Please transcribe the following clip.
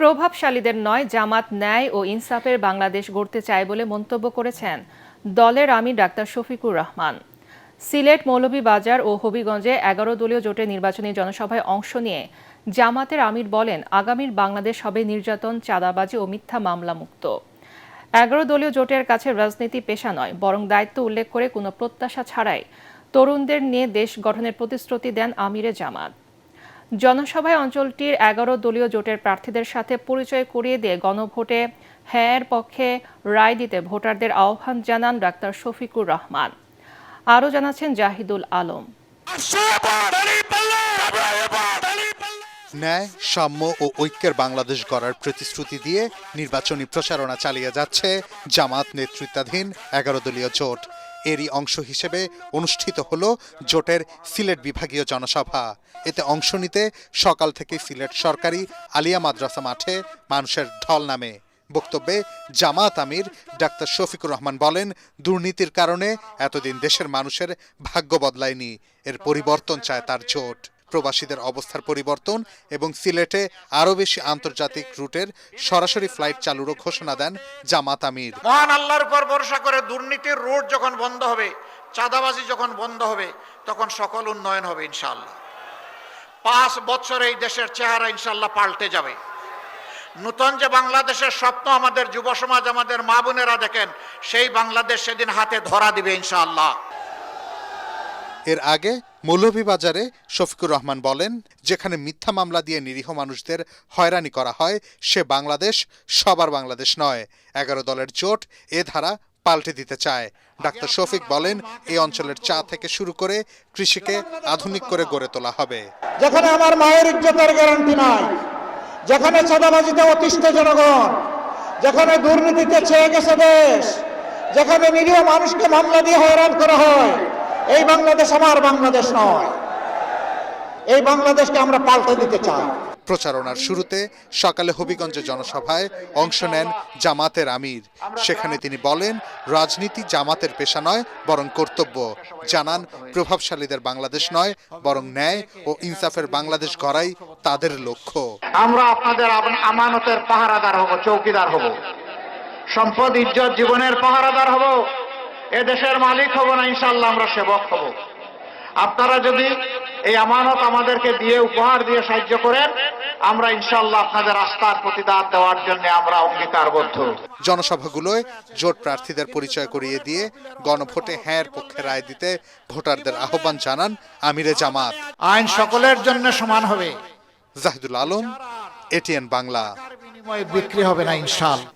প্রভাবশালীদের নয়, জামাত ন্যায় ও ইনসাফের বাংলাদেশ গড়তে চায় বলে মন্তব্য করেছেন দলের আমির ডাক্তার শফিকুর রহমান। সিলেট, মৌলভীবাজার ও হবিগঞ্জে ১১ দলীয় জোটের নির্বাচনী জনসভায় অংশ নিয়ে জামাতের আমির বলেন, আগামীর বাংলাদেশ হবে নির্যাতন, চাঁদাবাজি ও মিথ্যা মামলা মুক্ত। ১১ দলীয় জোটের কাছে রাজনীতি পেশা নয়, বরং দায়িত্ব উল্লেখ করে কোনো প্রত্যাশা ছাড়াই তরুণদের নিয়ে দেশ গঠনের প্রতিশ্রুতি দেন আমিরে জামাত। জনসভায় অঞ্চলটির ১১ দলীয় জোটের প্রার্থীদের সাথে পরিচয় করিয়ে দিয়ে গণভোটে হ্যাঁর পক্ষে রায় দিতে ভোটারদের আহ্বান জানান ডাক্তার শফিকুর রহমান। আরও জানাচ্ছেন জাহিদুল আলম। ন্যায়, সাম্য ও ঐক্যের বাংলাদেশ গড়ার প্রতিশ্রুতি দিয়ে নির্বাচনী প্রচারণা চালিয়ে যাচ্ছে জামাত নেতৃত্বাধীন ১১ দলীয় জোট। এরই অংশ হিসেবে অনুষ্ঠিত হলো জোটের সিলেট বিভাগীয় জনসভা। এতে অংশ নিতে সকাল থেকে সিলেট সরকারি আলিয়া মাদ্রাসা মাঠে মানুষের ঢল নামে। বক্তব্যে জামাত আমির ডাক্তার শফিকুর রহমান বলেন, দুর্নীতির কারণে এতদিন দেশের মানুষের ভাগ্য বদলায়নি, এর পরিবর্তন চায় তার জোট। প্রবাসীদের অবস্থার পরিবর্তন এবং সিলেটে আরও বেশি আন্তর্জাতিক রুটের সরাসরি ফ্লাইট চালুরও ঘোষণা দেন জামাত আমির। মহান আল্লাহর উপর ভরসা করে দুর্নীতির রুট যখন বন্ধ হবে, চাঁদাবাজি যখন বন্ধ হবে, তখন সকল উন্নয়ন হবে ইনশাআল্লাহ। 5 বছরে এই দেশের চেহারা ইনশাআল্লাহ পাল্টে যাবে। নতুন যে বাংলাদেশের স্বপ্ন আমাদের যুব সমাজ, আমাদের মা বোনেরা দেখেন, সেই বাংলাদেশ সেদিন হাতে ধরা দিবে ইনশাআল্লাহ। এর আগে মৌলভীবাজারে শফিকুর রহমান বলেন, যেখানে মিথ্যা মামলা দিয়ে নিরীহ মানুষদের হয়রানি করা হয়, সে বাংলাদেশ সবার বাংলাদেশ নয়। ১১ দলের জোট এ ধারা পাল্টে দিতে চায়। ডাক্তার শফিক বলেন, এই অঞ্চলের চা থেকে শুরু করে কৃষিকে আধুনিক করে গড়ে তোলা হবে। যেখানে আমার মায়ের ইজ্জতের গ্যারান্টি নাই, যেখানে চাঁদাবাজিতে অতিষ্ঠ জনগণ, যেখানে দুর্নীতিতে ছেয়ে গেছে দেশ, যেখানে নিরীহ মানুষকে মামলা দিয়ে হয়রান করা হয়, এই বাংলাদেশ আমার বাংলাদেশ নয়। এই বাংলাদেশকে আমরা পাল্টে দিতে চাই। প্রচারণার শুরুতে সকালে হবিগঞ্জে জনসভায় অংশ নেন জামাতের আমির। সেখানে তিনি বলেন, রাজনীতি জামাতের পেশা নয়, বরং কর্তব্য। জানান, প্রভাবশালীদের বাংলাদেশ নয়, বরং ন্যায় ও ইনসাফের বাংলাদেশ গড়াই তাদের লক্ষ্য। আমরা আপনাদের আমানতের পাহারাদার হব, চৌকিদার হব, সম্পদ, ইজ্জত, জীবনের পাহারাদার হব। এ দেশের মালিক হব না, ইনশাআল্লাহ আমরা সেবক হব। আপনারা যদি এই আমানত আমাদেরকে দিয়ে, উপহার দিয়ে সাহায্য করেন, আমরা ইনশাআল্লাহ আপনাদের আস্থার প্রতিদান দেওয়ার জন্য আমরা অঙ্গীকারবদ্ধ। জনসভাগুলোয় জোট প্রার্থীদের পরিচয় করিয়ে দিয়ে গণভোটে হ্যাঁর পক্ষে রায় দিতে ভোটারদের আহ্বান জানান আমিরে জামাত। আইন সকলের জন্য সমান হবে। জাহিদুল আলম, এটিএন বাংলা। বিনিময়ে বিক্রি হবে না ইনশাআল্লাহ।